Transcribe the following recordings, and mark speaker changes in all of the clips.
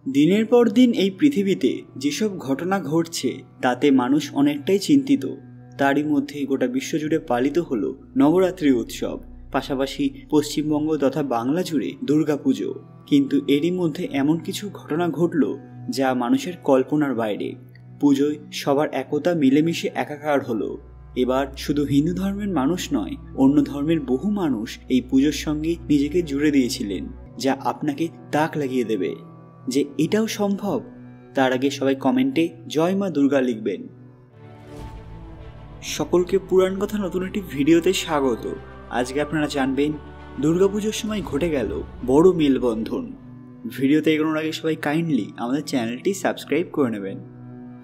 Speaker 1: দিনের পর দিন এই পৃথিবীতে যেসব ঘটনা ঘটছে তাতে মানুষ অনেকটাই চিন্তিত। তারই মধ্যে গোটা বিশ্বজুড়ে পালিত হলো নবরাত্রি উৎসব, পাশাপাশি পশ্চিমবঙ্গ তথা বাংলা জুড়ে দুর্গাপুজো। কিন্তু এরই মধ্যে এমন কিছু ঘটনা ঘটল যা মানুষের কল্পনার বাইরে। পুজোয় সবার একতা মিলেমিশে একাকার হলো। এবার শুধু হিন্দু ধর্মের মানুষ নয়, অন্য ধর্মের বহু মানুষ এই পুজোর সঙ্গে নিজেকে জুড়ে দিয়েছিলেন, যা আপনাকে তাক লাগিয়ে দেবে যে এটাও সম্ভব। তার আগে সবাই কমেন্টে জয় মা দুর্গা লিখবেন। সকলকে পুরাণ কথা নতুন একটি ভিডিওতে স্বাগত। আজকে আপনারা জানবেন দুর্গাপুজোর সময় ঘটে গেল বড় মেলবন্ধন। ভিডিওতে এগোনোর আগে সবাই কাইন্ডলি আমাদের চ্যানেলটি সাবস্ক্রাইব করে নেবেন।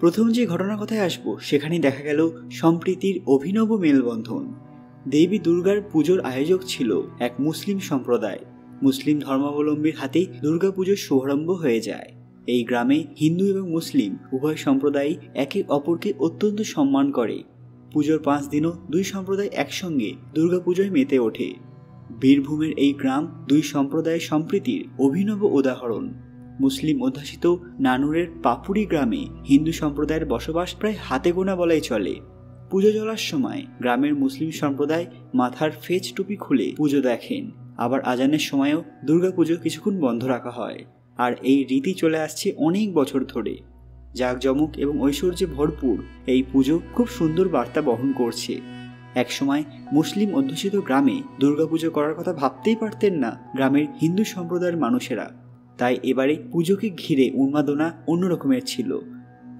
Speaker 1: প্রথম যে ঘটনার কথায় আসবো সেখানেই দেখা গেল সম্প্রীতির অভিনব মেলবন্ধন। দেবী দুর্গার পুজোর আয়োজক ছিল এক মুসলিম সম্প্রদায়। মুসলিম ধর্মাবলম্বীর হাতেই দুর্গাপুজোর শুভারম্ভ হয়ে যায়। এই গ্রামে হিন্দু এবং মুসলিম উভয় সম্প্রদায়ই একে অপরকে অত্যন্ত সম্মান করে। পুজোর 5 দিনও দুই সম্প্রদায় একসঙ্গে দুর্গাপুজোয় মেতে ওঠে। বীরভূমের এই গ্রাম দুই সম্প্রদায়ের সম্প্রীতির অভিনব উদাহরণ। মুসলিম অধ্যাসিত নানুরের পাপুরি গ্রামে হিন্দু সম্প্রদায়ের বসবাস প্রায় হাতে গোনা বলাই চলে। পুজো চলার সময় গ্রামের মুসলিম সম্প্রদায় মাথার ফেজ টুপি খুলে পুজো দেখেন, আবার আজানের সময়ও দুর্গাপুজো কিছুক্ষণ বন্ধ রাখা হয়। আর এই রীতি চলে আসছে অনেক বছর ধরে। জাঁকজমক এবং ঐশ্বর্যে ভরপুর এই পুজো খুব সুন্দর বার্তা বহন করছে। একসময় মুসলিম অধ্যুষিত গ্রামে দুর্গাপুজো করার কথা ভাবতেই পারতেন না গ্রামের হিন্দু সম্প্রদায়ের মানুষেরা। তাই এবারে পুজোকে ঘিরে উন্মাদনা অন্যরকমের ছিল।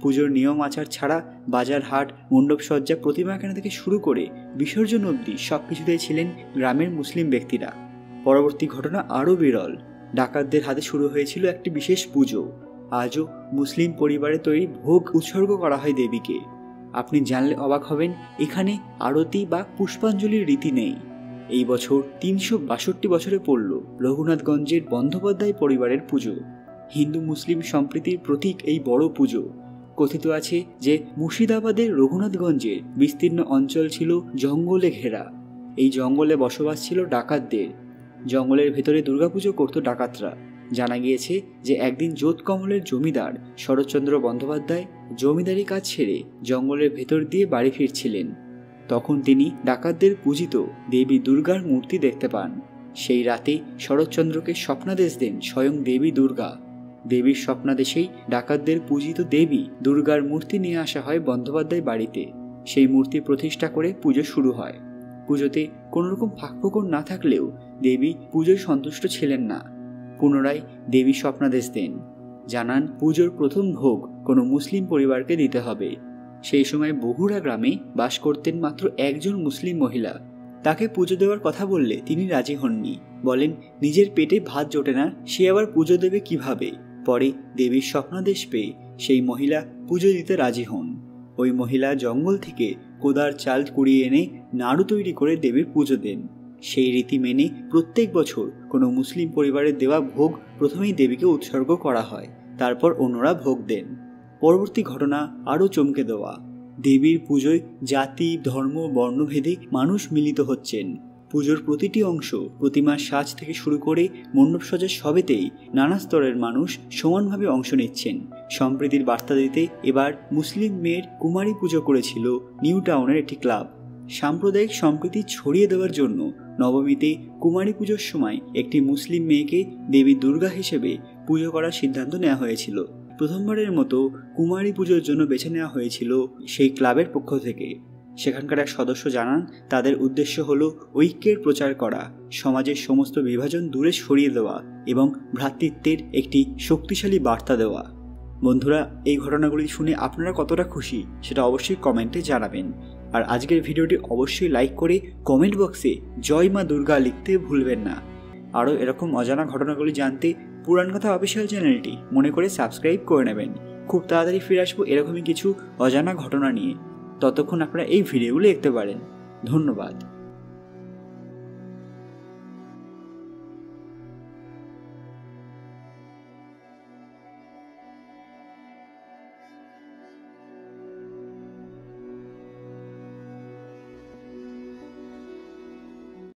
Speaker 1: পুজোর নিয়ম আচার ছাড়া বাজার হাট, মণ্ডপ সজ্জা, প্রতিমা কেনা থেকে শুরু করে বিসর্জন অবধি সব কিছুতেই ছিলেন গ্রামের মুসলিম ব্যক্তিরা। পরবর্তী ঘটনা আরও বিরল। ডাকাতদের হাতে শুরু হয়েছিল একটি বিশেষ পুজো। আজও মুসলিম পরিবারে তৈরি ভোগ উৎসর্গ করা হয় দেবীকে। আপনি জানলে অবাক হবেন, এখানে আরতি বা পুষ্পাঞ্জলির রীতি নেই। এই বছর 362 বছরে পড়ল রঘুনাথগঞ্জের বন্দ্যোপাধ্যায় পরিবারের পুজো। হিন্দু মুসলিম সম্প্রীতির প্রতীক এই বড় পুজো। কথিত আছে যে মুর্শিদাবাদের রঘুনাথগঞ্জের বিস্তীর্ণ অঞ্চল ছিল জঙ্গলে ঘেরা। এই জঙ্গলে বসবাস ছিল ডাকাতদের। জঙ্গলের ভেতরে দুর্গাপুজো করত ডাকাতরা। জানা গিয়েছে যে একদিন যোধকমলের জমিদার শরৎচন্দ্র বন্দ্যোপাধ্যায় জমিদারি কাজ ছেড়ে জঙ্গলের ভেতর দিয়ে বাড়ি ফিরছিলেন। তখন তিনি ডাকাতদের পূজিত দেবী দুর্গার মূর্তি দেখতে পান। সেই রাতে শরৎচন্দ্রকে স্বপ্নাদেশ দেন স্বয়ং দেবী দুর্গা। দেবীর স্বপ্নাদেশেই ডাকাতদের পূজিত দেবী দুর্গার মূর্তি নিয়ে আসা হয় বন্দ্যোপাধ্যায় বাড়িতে। সেই মূর্তি প্রতিষ্ঠা করে পুজো শুরু হয়। পুজোতে কোনোরকম ফাঁকফোকর না থাকলেও দেবী পুজোয় সন্তুষ্ট ছিলেন না। পুনরায় দেবী স্বপ্নাদেশ দেন, জানান পুজোর প্রথম ভোগ কোনো মুসলিম পরিবারকে দিতে হবে। সেই সময় বগুড়া গ্রামে বাস করতেন মাত্র একজন মুসলিম মহিলা। তাকে পুজো দেওয়ার কথা বললে তিনি রাজি হননি। বলেন নিজের পেটে ভাত জোটে না, সে আবার পুজো দেবে কিভাবে। পরে দেবীর স্বপ্নাদেশ পেয়ে সেই মহিলা পুজো দিতে রাজি হন। ওই মহিলা জঙ্গল থেকে কোদার চাল কুড়িয়ে এনে নাড়ু তৈরি করে দেবীর পুজো দেন। সেই রীতি মেনে প্রত্যেক বছর কোনো মুসলিম পরিবারের দেওয়া ভোগ প্রথমেই দেবীকে উৎসর্গ করা হয়, তারপর অন্যরা ভোগ দেন। পরবর্তী ঘটনা আরও চমকে দেওয়া। দেবীর পুজোয় জাতি, ধর্ম, বর্ণভেদে মানুষ মিলিত হচ্ছেন। পুজোর প্রতিটি অংশ, প্রতিমার সাজ থেকে শুরু করে মণ্ডপ সজ্জা সবেতেই নানা স্তরের মানুষ সমানভাবে অংশ নিচ্ছেন। সম্প্রীতির বার্তা দিতে এবার মুসলিম মেয়ের কুমারী পুজো করেছিল নিউ টাউনের একটি ক্লাব। সাম্প্রদায়িক সম্প্রীতি ছড়িয়ে দেওয়ার জন্য নবমীতে কুমারী পুজোর সময় একটি মুসলিম মেয়েকে দেবী দুর্গা হিসেবে পুজো করার সিদ্ধান্ত নেওয়া হয়েছিল। প্রথমবারের মতো কুমারী পুজোর জন্য বেছে নেওয়া হয়েছিল সেই ক্লাবের পক্ষ থেকে। সেখানকার এক সদস্য জানান তাদের উদ্দেশ্য হলো ঐক্যের প্রচার করা, সমাজের সমস্ত বিভাজন দূরে সরিয়ে দেওয়া এবং ভ্রাতৃত্বের একটি শক্তিশালী বার্তা দেওয়া। বন্ধুরা, এই ঘটনাগুলি শুনে আপনারা কতটা খুশি সেটা অবশ্যই কমেন্টে জানাবেন। আর আজকের ভিডিওটি অবশ্যই লাইক করে কমেন্ট বক্সে জয় মা দুর্গা লিখতে ভুলবেন না। আরও এরকম অজানা ঘটনাগুলি জানতে পুরাণ কথা অফিসিয়াল চ্যানেলটি মনে করে সাবস্ক্রাইব করে নেবেন। খুব তাড়াতাড়ি ফিরে আসবো এরকমই কিছু অজানা ঘটনা নিয়ে। ততক্ষণ আপনারা এই ভিডিওগুলো দেখতে পারেন। ধন্যবাদ।